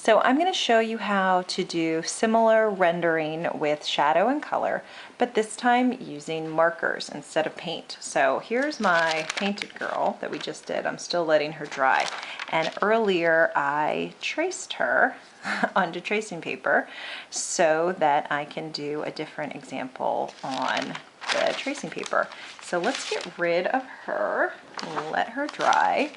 So I'm going to show you how to do similar rendering with shadow and color, but this time using markers instead of paint. So here's my painted girl that we just did. I'm still letting her dry. And earlier I traced her onto tracing paper so that I can do a different example on the tracing paper. So let's get rid of her, let her dry.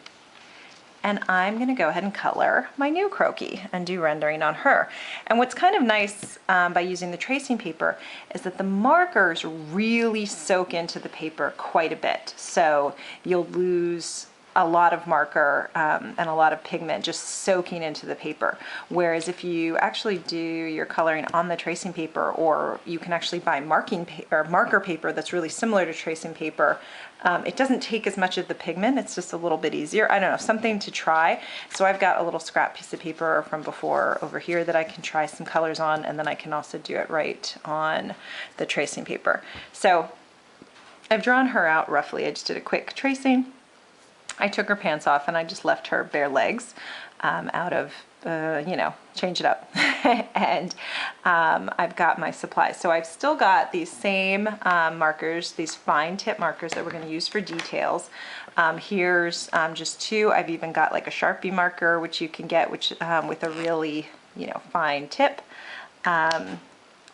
And I'm going to go ahead and color my new croquis and do rendering on her. And what's kind of nice by using the tracing paper is that the markers really soak into the paper quite a bit. So you'll lose a lot of marker and a lot of pigment just soaking into the paper. Whereas if you actually do your coloring on the tracing paper, or you can actually buy marker paper that's really similar to tracing paper, it doesn't take as much of the pigment. It's just a little bit easier. I don't know, something to try. So I've got a little scrap piece of paper from before over here that I can try some colors on, and then I can also do it right on the tracing paper. So I've drawn her out roughly. I just did a quick tracing. I took her pants off and I just left her bare legs out of, change it up. And I've got my supplies. So I've still got these same markers, these fine tip markers that we're going to use for details. Here's just two. I've even got like a Sharpie marker, which you can get with a really, fine tip.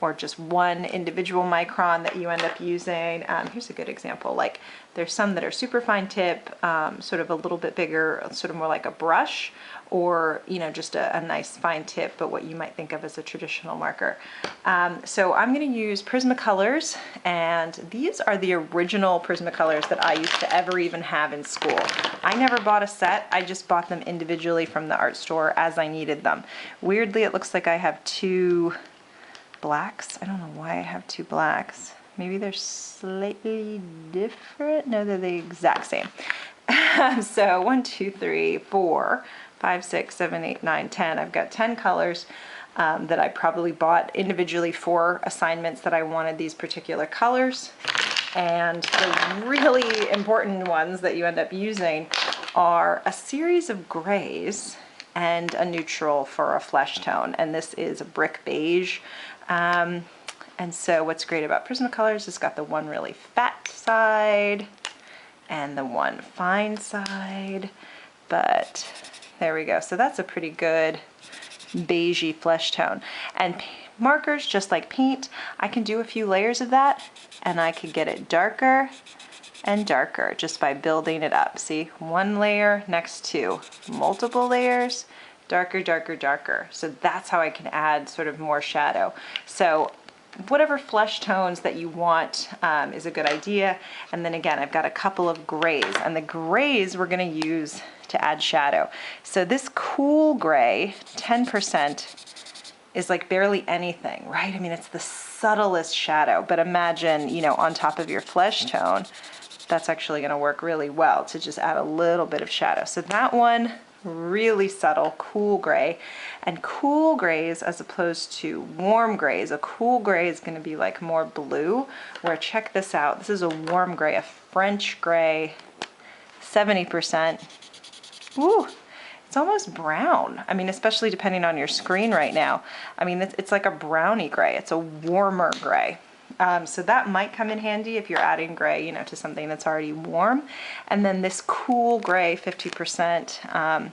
Or just one individual micron that you end up using. Here's a good example. Like there's some that are super fine tip, sort of a little bit bigger, sort of more like a brush, or just a nice fine tip, but what you might think of as a traditional marker. So I'm going to use Prismacolors, and these are the original Prismacolors that I used to ever even have in school. I never bought a set. I just bought them individually from the art store as I needed them. Weirdly, it looks like I have two blacks. I don't know why I have two blacks. Maybe they're slightly different. No, they're the exact same. So 1, 2, 3, 4, 5, 6, 7, 8, 9, 10. I've got 10 colors that I probably bought individually for assignments that I wanted these particular colors. And the really important ones that you end up using are a series of grays and a neutral for a flesh tone. And this is a brick beige. And so what's great about Prismacolors, it's got the one really fat side and the one fine side, but there we go. So that's a pretty good beigey flesh tone. And markers, just like paint, I can do a few layers of that and I can get it darker and darker just by building it up. See, one layer next to multiple layers, darker, darker, darker. So that's how I can add sort of more shadow. So whatever flesh tones that you want is a good idea. And then again, I've got a couple of grays, and the grays we're going to use to add shadow. So this cool gray, 10%, is like barely anything, right? I mean, it's the subtlest shadow, but imagine, on top of your flesh tone, that's actually going to work really well to just add a little bit of shadow. So that one, really subtle, cool gray. And cool grays, as opposed to warm grays, a cool gray is going to be like more blue, where check this out. This is a warm gray, a French gray, 70%. Ooh, it's almost brown. I mean, especially depending on your screen right now. I mean, it's like a brownie gray. It's a warmer gray. So that might come in handy if you're adding gray, to something that's already warm. And then this cool gray, 50%,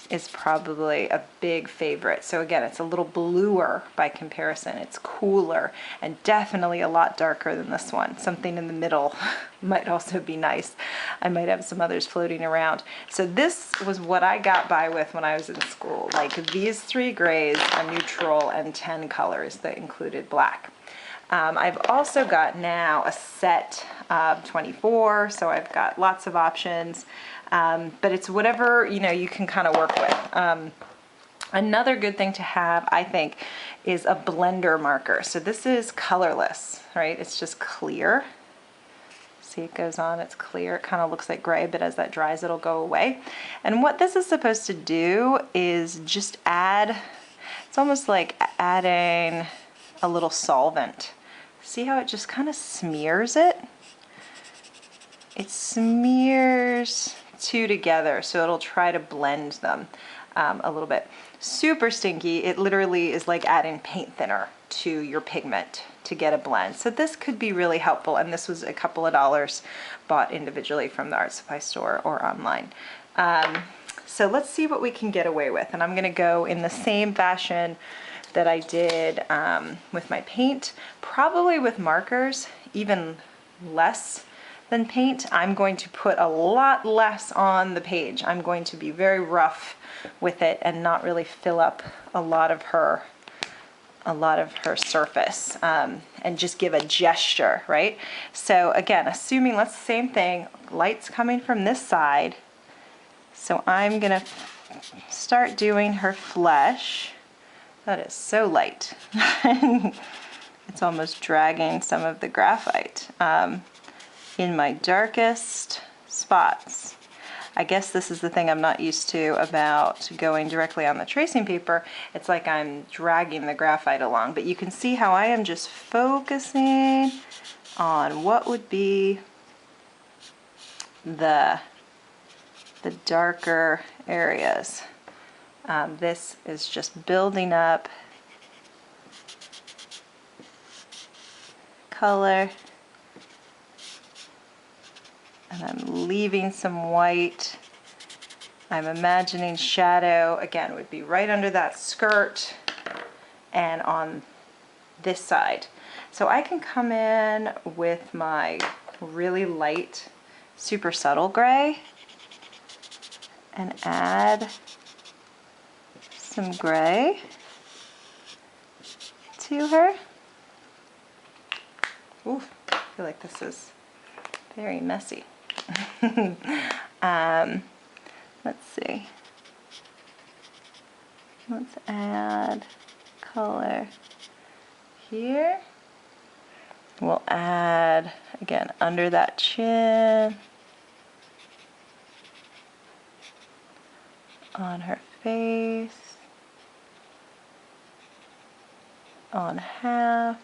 is probably a big favorite. So again, it's a little bluer by comparison. It's cooler and definitely a lot darker than this one. Something in the middle might also be nice. I might have some others floating around. So this was what I got by with when I was in school. Like these 3 grays, a neutral, and 10 colors that included black. I've also got now a set of 24, so I've got lots of options, but it's whatever, you can kind of work with. Another good thing to have, I think, is a blender marker. So this is colorless, right? It's just clear. See, it goes on, it's clear. It kind of looks like gray, but as that dries, it'll go away. And what this is supposed to do is just add, it's almost like adding a little solvent. See how it just kind of smears it? It smears two together, so it'll try to blend them a little bit. Super stinky. It literally is like adding paint thinner to your pigment to get a blend. So this could be really helpful, and this was a couple of dollars bought individually from the art supply store or online. So let's see what we can get away with, and I'm going to go in the same fashion that I did with my paint, probably with markers, even less than paint. I'm going to put a lot less on the page. I'm going to be very rough with it and not really fill up a lot of her surface, and just give a gesture, right? So again, assuming, let's same thing, light's coming from this side. So I'm gonna start doing her flesh. That is so light. It's almost dragging some of the graphite in my darkest spots. I guess this is the thing I'm not used to about going directly on the tracing paper. It's like I'm dragging the graphite along, but you can see how I am just focusing on what would be the darker areas. This is just building up color, and I'm leaving some white. I'm imagining shadow, again, would be right under that skirt and on this side. So I can come in with my really light, super subtle gray and add some gray to her. Ooh, I feel like this is very messy. Let's see. Let's add color here. We'll add, again, under that chin, on her face, on half.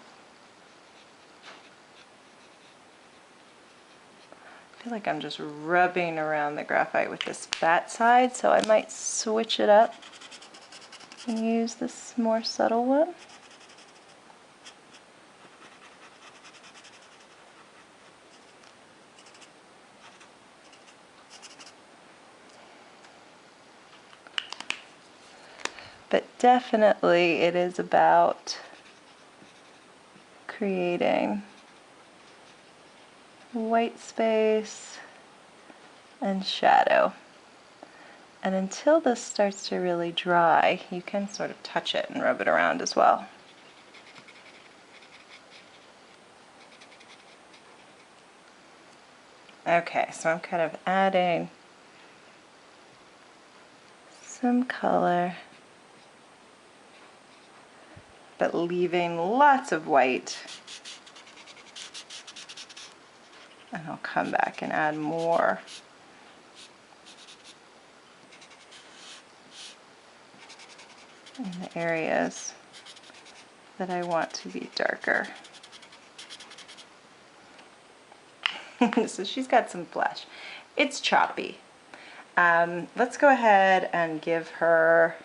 I feel like I'm just rubbing around the graphite with this fat side, so I might switch it up and use this more subtle one. But definitely it is about creating white space and shadow. And until this starts to really dry, you can sort of touch it and rub it around as well. Okay, so I'm kind of adding some color, but leaving lots of white. And I'll come back and add more. In the areas that I want to be darker. So she's got some flesh. It's choppy. Let's go ahead and give her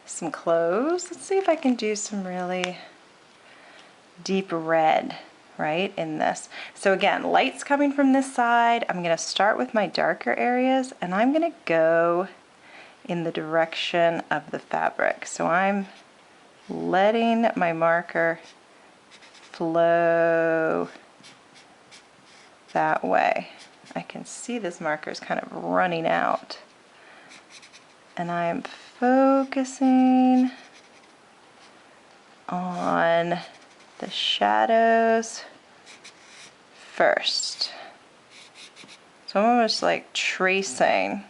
some clothes. Let's see if I can do some really deep red right in this. So again, light's coming from this side. I'm going to start with my darker areas, and I'm going to go in the direction of the fabric. So I'm letting my marker flow that way. I can see this marker is kind of running out, and I'm focusing on the shadows first. So I'm almost like tracing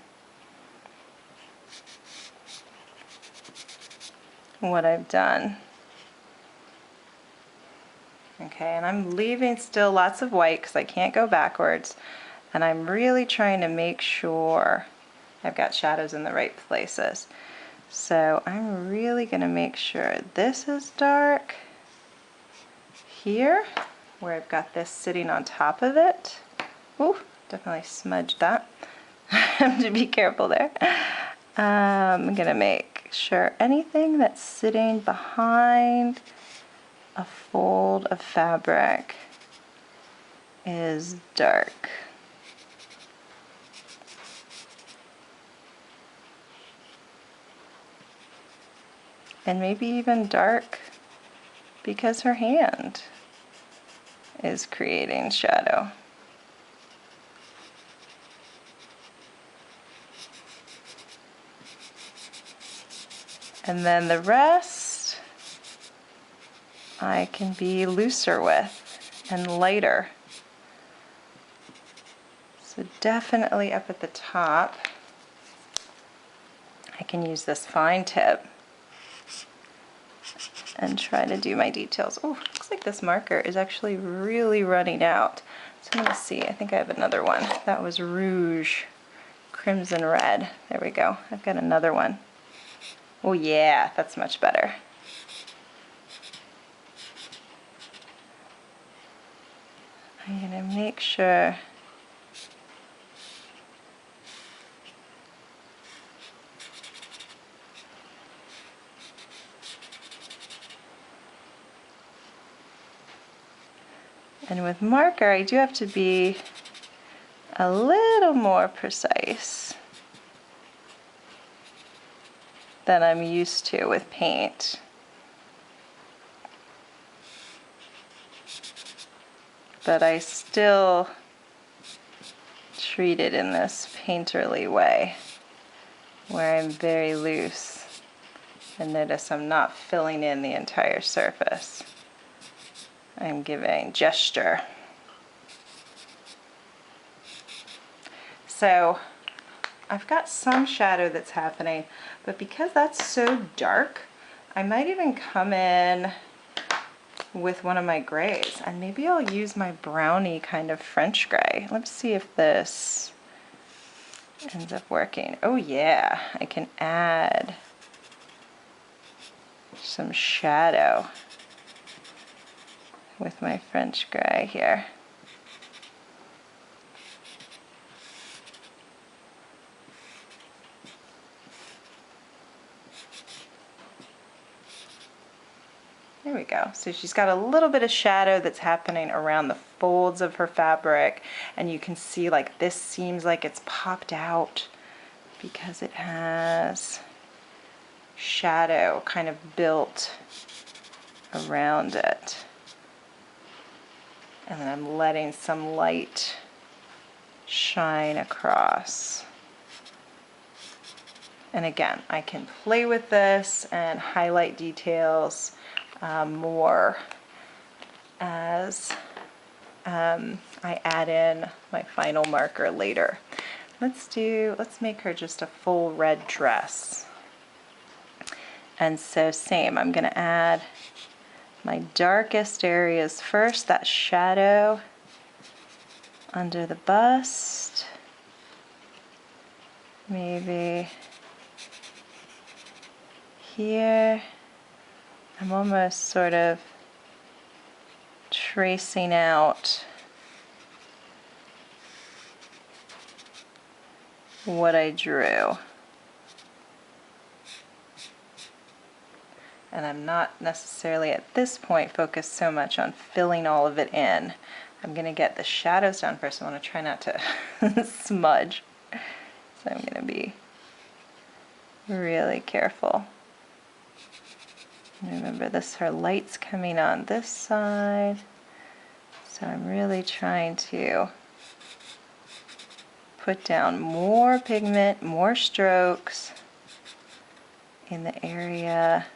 what I've done. Okay, and I'm leaving still lots of white because I can't go backwards, and I'm really trying to make sure I've got shadows in the right places. So I'm really going to make sure this is dark here, where I've got this sitting on top of it. Ooh, definitely smudged that. I have to be careful there. I'm gonna make sure anything that's sitting behind a fold of fabric is dark. And maybe even dark because her hand is creating shadow. And then the rest I can be looser with and lighter. So definitely up at the top, I can use this fine tip and try to do my details. Oh, looks like this marker is actually really running out. So I'm gonna see, I think I have another one. That was rouge, crimson red. There we go, I've got another one. Oh yeah, that's much better. I'm gonna make sure and with marker I do have to be a little more precise than I'm used to with paint. But I still treat it in this painterly way, where I'm very loose. And notice I'm not filling in the entire surface. I'm giving gesture. So I've got some shadow that's happening, but because that's so dark, I might even come in with one of my grays, and maybe I'll use my brownie kind of French gray. Let's see if this ends up working. Oh yeah, I can add some shadow with my French gray here. There we go. So she's got a little bit of shadow that's happening around the folds of her fabric, and you can see like this seems like it's popped out because it has shadow kind of built around it. And then I'm letting some light shine across. And again, I can play with this and highlight details more as I add in my final marker later. Let's make her just a full red dress. And so same, I'm gonna add my darkest areas first, that shadow under the bust, maybe here. I'm almost sort of tracing out what I drew. And I'm not necessarily at this point focused so much on filling all of it in. I'm going to get the shadows down first. I want to try not to smudge. So I'm going to be really careful. Remember this, her light's coming on this side, so I'm really trying to put down more pigment, more strokes in the area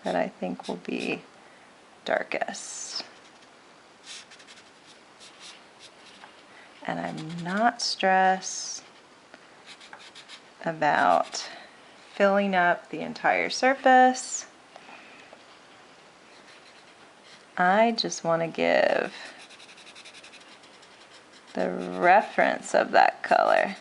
that I think will be darkest. And I'm not stressed about filling up the entire surface. I just want to give the reference of that color.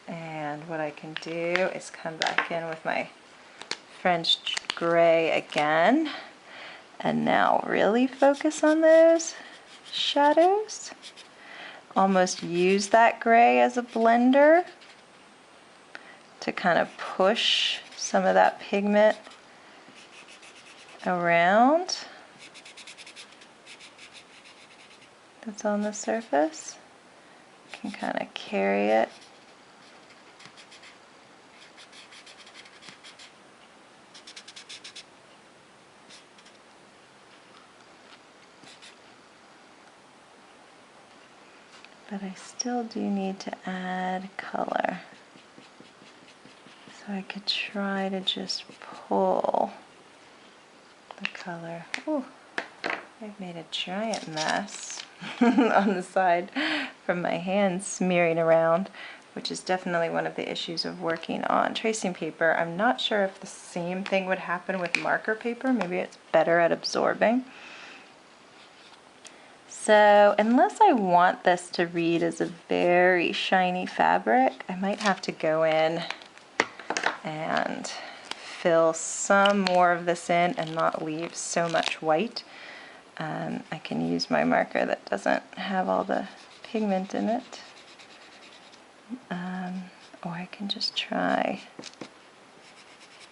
And what I can do is come back in with my French gray again. And now really focus on those shadows. Almost use that gray as a blender to kind of push some of that pigment around that's on the surface. Can kind of carry it. But I still do need to add color. So I could try to just pull the color. Ooh, I've made a giant mess on the side from my hands smearing around, which is definitely one of the issues of working on tracing paper. I'm not sure if the same thing would happen with marker paper. Maybe it's better at absorbing. So unless I want this to read as a very shiny fabric, I might have to go in and fill some more of this in and not leave so much white. I can use my marker that doesn't have all the pigment in it. Or I can just try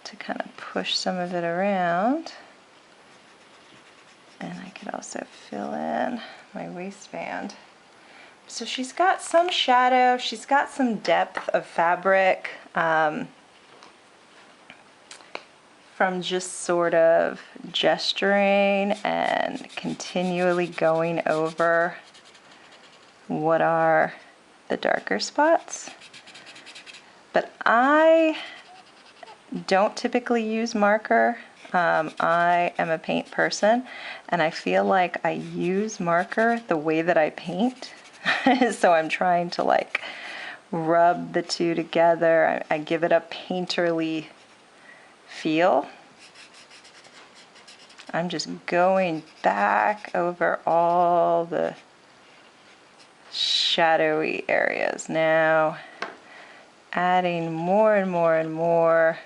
to kind of push some of it around. And I could also fill in my waistband. So she's got some shadow, she's got some depth of fabric from just sort of gesturing and continually going over what are the darker spots. But I don't typically use marker. I am a paint person, and I feel like I use marker the way that I paint. So I'm trying to like rub the two together. I give it a painterly feel. I'm just going back over all the shadowy areas now, adding more and more and more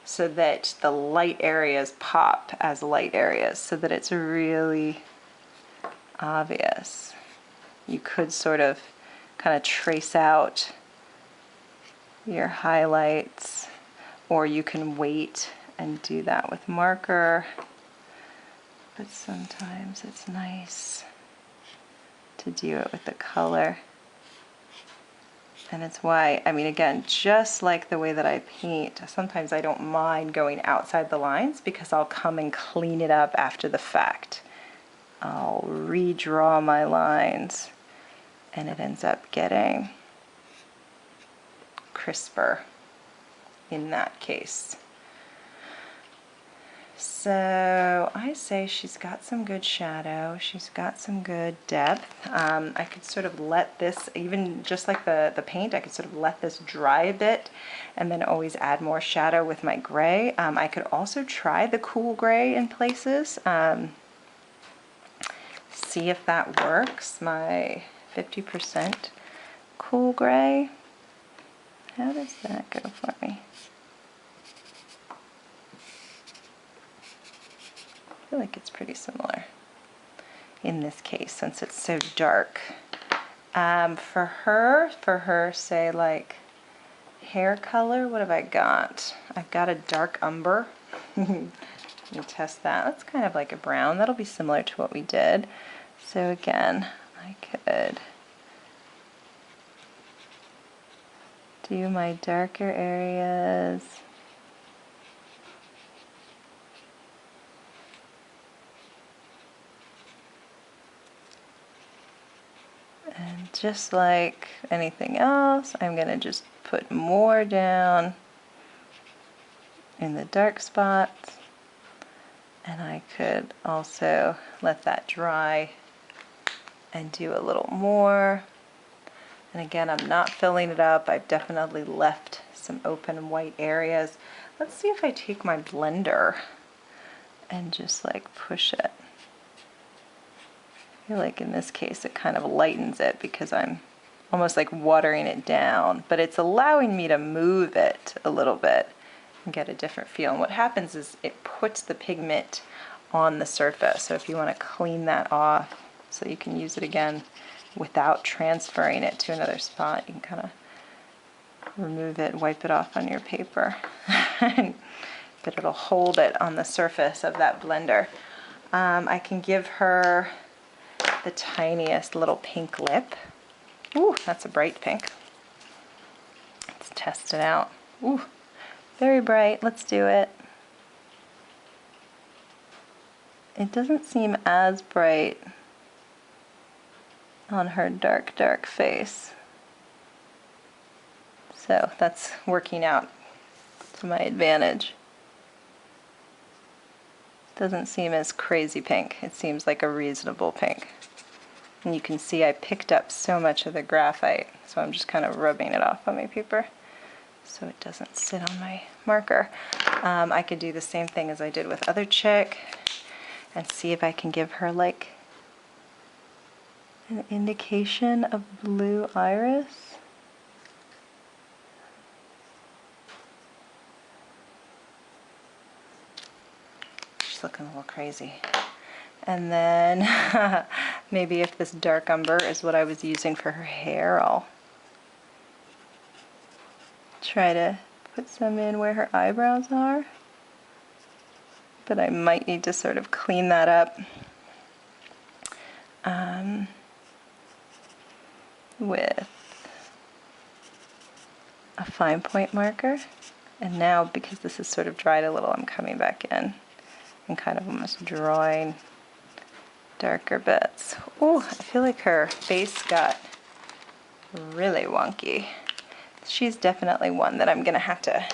so that the light areas pop as light areas, so that it's really obvious. You could sort of kind of trace out your highlights, or you can wait and do that with marker, but sometimes it's nice to do it with the color. And it's why, I mean, again, just like the way that I paint, sometimes I don't mind going outside the lines because I'll come and clean it up after the fact. I'll redraw my lines and it ends up getting crisper in that case. So I say she's got some good shadow, she's got some good depth. I could sort of let this, even just like the paint, I could sort of let this dry a bit and then always add more shadow with my gray. I could also try the cool gray in places, see if that works. My 50% cool gray. How does that go for me? I feel like it's pretty similar in this case since it's so dark. For her, say like hair color, what have I got? I've got a dark umber. Let me test that. That's kind of like a brown. That'll be similar to what we did. So again, I could do my darker areas. And just like anything else, I'm going to just put more down in the dark spots. And I could also let that dry and do a little more. And again, I'm not filling it up. I've definitely left some open white areas. Let's see if I take my blender and just like push it. I feel like in this case it kind of lightens it because I'm almost like watering it down, but it's allowing me to move it a little bit and get a different feel. And what happens is it puts the pigment on the surface. So if you want to clean that off so you can use it again without transferring it to another spot, you can kind of remove it, wipe it off on your paper. But it'll hold it on the surface of that blender. I can give her the tiniest little pink lip. Ooh, that's a bright pink. Let's test it out. Ooh, very bright. Let's do it. It doesn't seem as bright on her dark, dark face. So that's working out to my advantage. Doesn't seem as crazy pink. It seems like a reasonable pink. And you can see I picked up so much of the graphite, so I'm just kind of rubbing it off on my paper so it doesn't sit on my marker. I could do the same thing as I did with Other Chick and see if I can give her like an indication of blue iris. She's looking a little crazy. And then maybe if this dark umber is what I was using for her hair, I'll try to put some in where her eyebrows are. But I might need to sort of clean that up with a fine point marker. And now, because this is sort of dried a little, I'm coming back in and kind of almost drawing darker bits. Oh, I feel like her face got really wonky. She's definitely one that I'm going to have to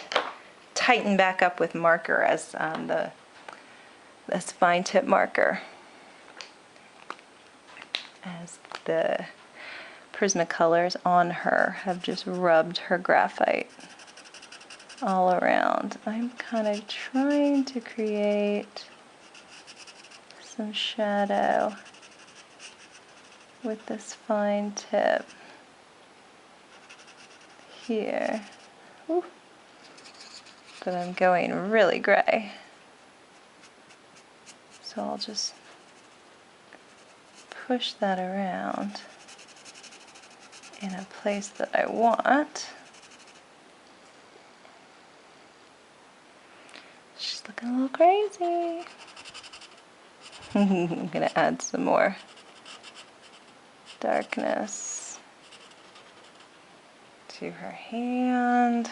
tighten back up with marker as this fine tip marker, as the Prismacolors on her have just rubbed her graphite all around. I'm kind of trying to create some shadow with this fine tip here. Ooh. But I'm going really gray. So I'll just push that around in a place that I want. She's looking a little crazy. I'm going to add some more darkness to her hand.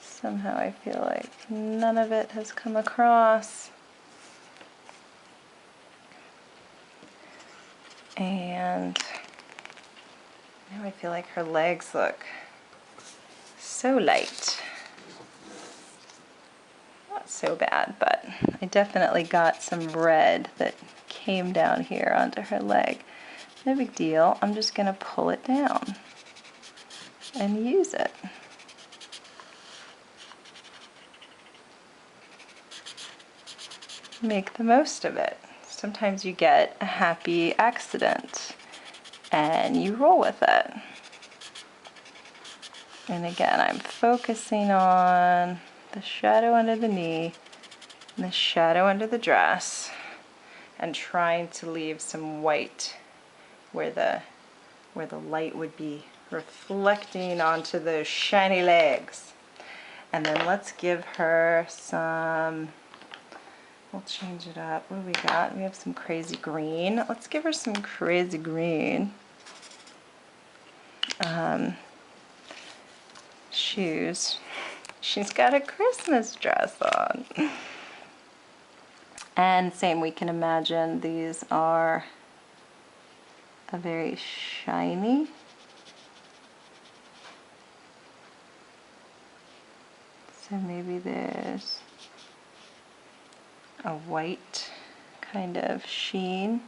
Somehow I feel like none of it has come across. And now I feel like her legs look so light. Not so bad, but I definitely got some red that came down here onto her leg. No big deal. I'm just going to pull it down and use it. Make the most of it. Sometimes you get a happy accident and you roll with it. And again, I'm focusing on the shadow under the knee and the shadow under the dress and trying to leave some white where the light would be reflecting onto those shiny legs. And then let's give her some, we'll change it up. What do we got? We have some crazy green. Let's give her some crazy green. Shoes. She's got a Christmas dress on. And same, we can imagine these are a very shiny. So maybe there's a white kind of sheen.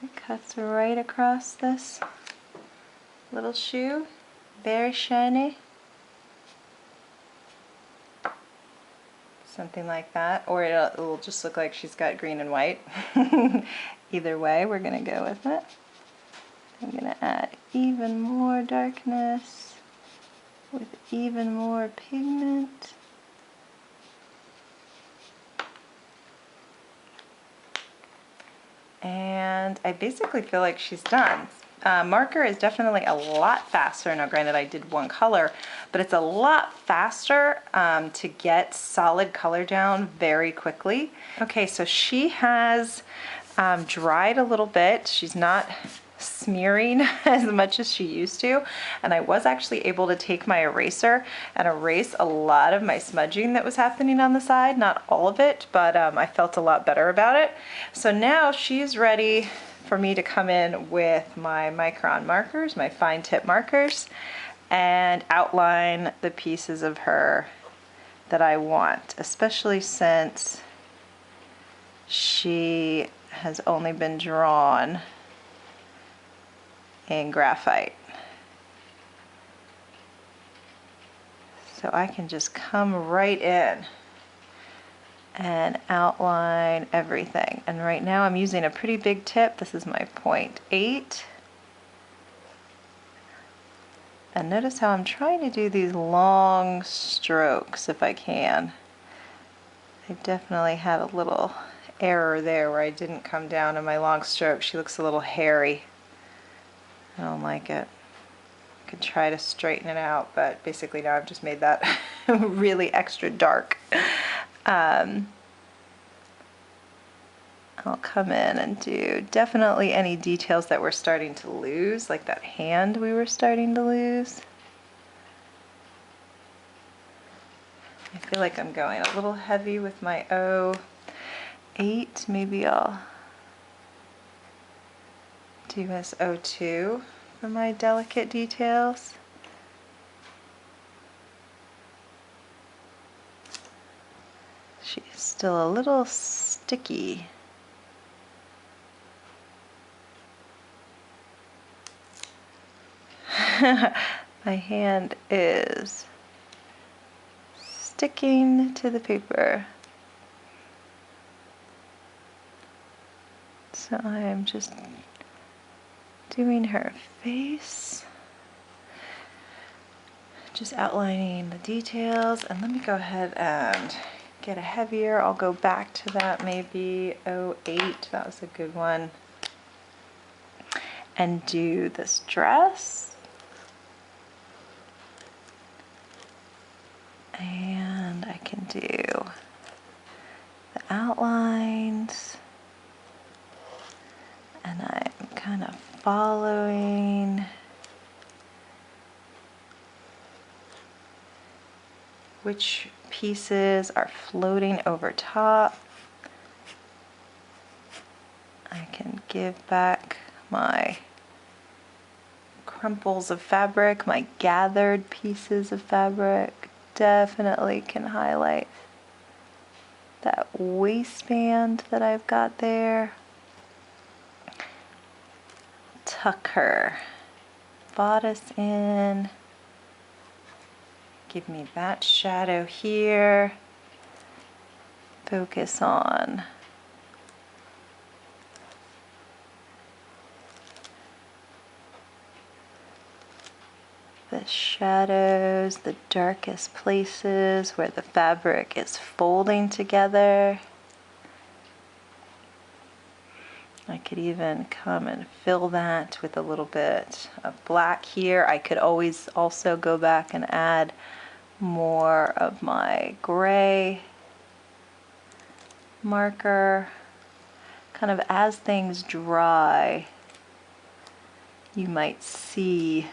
That cuts right across this little shoe. Very shiny. Something like that. Or it'll just look like she's got green and white. Either way, we're gonna go with it. I'm gonna add even more darkness with even more pigment. And I basically feel like she's done. Marker is definitely a lot faster. Now granted I did one color, but it's a lot faster to get solid color down very quickly. Okay, so she has dried a little bit. She's not smearing as much as she used to, and I was actually able to take my eraser and erase a lot of my smudging that was happening on the side. Not all of it, but I felt a lot better about it. So now she's ready for me to come in with my micron markers, my fine tip markers, and outline the pieces of her that I want, especially since she has only been drawn in graphite. So I can just come right in and outline everything. And right now I'm using a pretty big tip. This is my 0.8. And notice how I'm trying to do these long strokes if I can. I definitely had a little error there where I didn't come down in my long stroke. She looks a little hairy. I don't like it. I could try to straighten it out, but basically now I've just made that really extra dark. I'll come in and do definitely any details that we're starting to lose, like that hand we were starting to lose. I feel like I'm going a little heavy with my 0.8. Maybe I'll do as 0.2 for my delicate details. She's still a little sticky. My hand is sticking to the paper. So I am just doing her face, just outlining the details. And let me go ahead and get a heavier. I'll go back to that, maybe 0.8. That was a good one. And do this dress. And I can do the outlines. And I'm kind of following which pieces are floating over top. I can give back my crumples of fabric, my gathered pieces of fabric. Definitely can highlight that waistband that I've got there. Tuck her bodice in. Give me that shadow here. Focus on the shadows, the darkest places where the fabric is folding together. I could even come and fill that with a little bit of black here. I could always also go back and add more of my gray marker. Kind of as things dry, you might see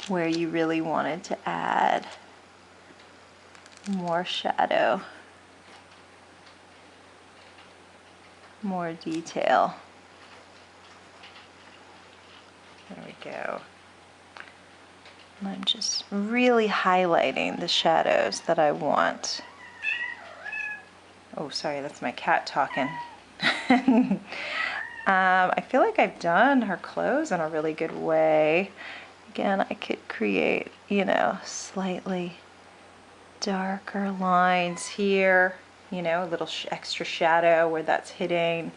where you really wanted to add more shadow, more detail. There we go. And I'm just really highlighting the shadows that I want. Oh, sorry, that's my cat talking. I feel like I've done her clothes in a really good way. Again, I could create, you know, slightly darker lines here. you know, a little extra shadow where that's hitting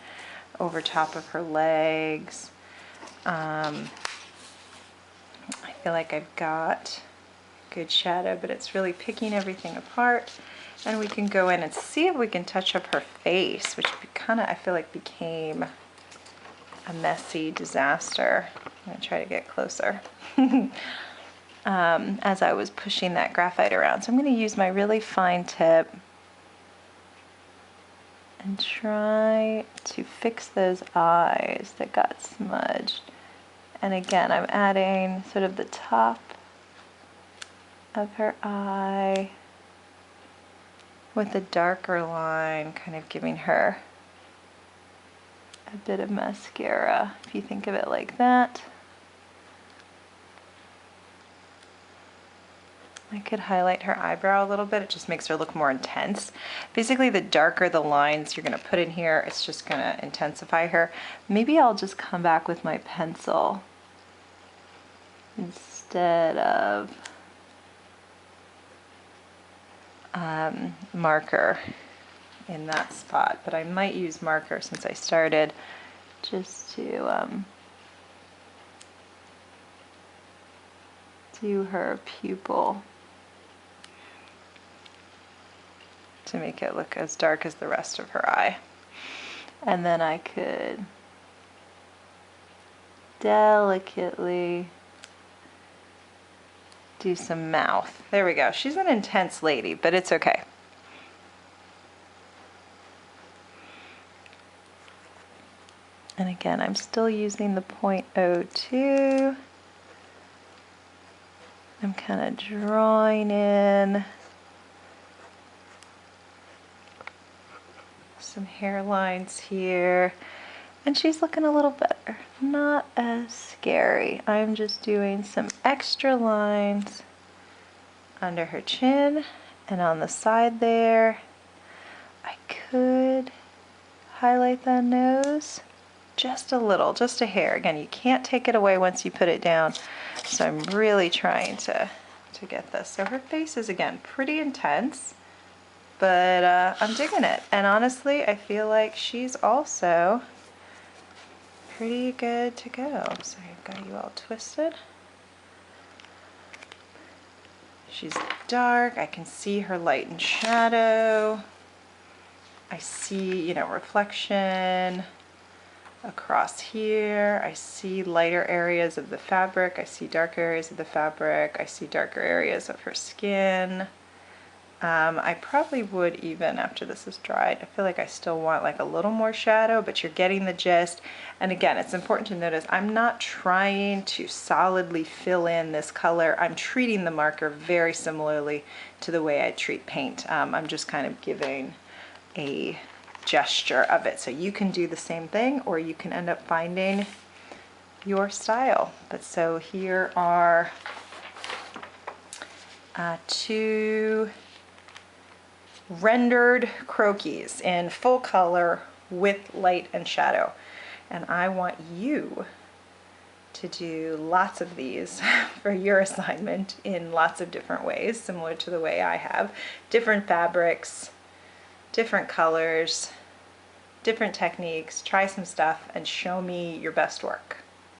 over top of her legs. I feel like I've got good shadow, but it's really picking everything apart. And we can go in and see if we can touch up her face, which kind of, I feel like, became a messy disaster. I'm gonna try to get closer. As I was pushing that graphite around. So I'm gonna use my really fine tip and try to fix those eyes that got smudged. And again, I'm adding sort of the top of her eye with a darker line, kind of giving her a bit of mascara, if you think of it like that. I could highlight her eyebrow a little bit, it just makes her look more intense. Basically, the darker the lines you're gonna put in here, it's just gonna intensify her. Maybe I'll just come back with my pencil instead of marker in that spot, but I might use marker since I started, just to do her pupil to make it look as dark as the rest of her eye. And then I could delicately do some mouth. There we go. She's an intense lady, but it's okay. And again, I'm still using the 0.02. I'm kind of drawing in some hairlines here. And she's looking a little better. Not as scary. I'm just doing some extra lines under her chin and on the side there. I could highlight that nose just a little, just a hair. Again, you can't take it away once you put it down. So I'm really trying to get this. So her face is, again, pretty intense, but I'm digging it. And honestly, I feel like she's also pretty good to go. Sorry, I've got you all twisted. She's dark. I can see her light and shadow. I see, you know, reflection across here. I see lighter areas of the fabric. I see dark areas of the fabric. I see darker areas of her skin. I probably would, even after this is dried, I feel like I still want like a little more shadow, but you're getting the gist. And again, it's important to notice I'm not trying to solidly fill in this color. I'm treating the marker very similarly to the way I treat paint. I'm just kind of giving a gesture of it. So you can do the same thing, or you can end up finding your style. But so here are two rendered croquis in full color with light and shadow. And I want you to do lots of these for your assignment in lots of different ways, similar to the way I have. Different fabrics, different colors, different techniques. Try some stuff and show me your best work.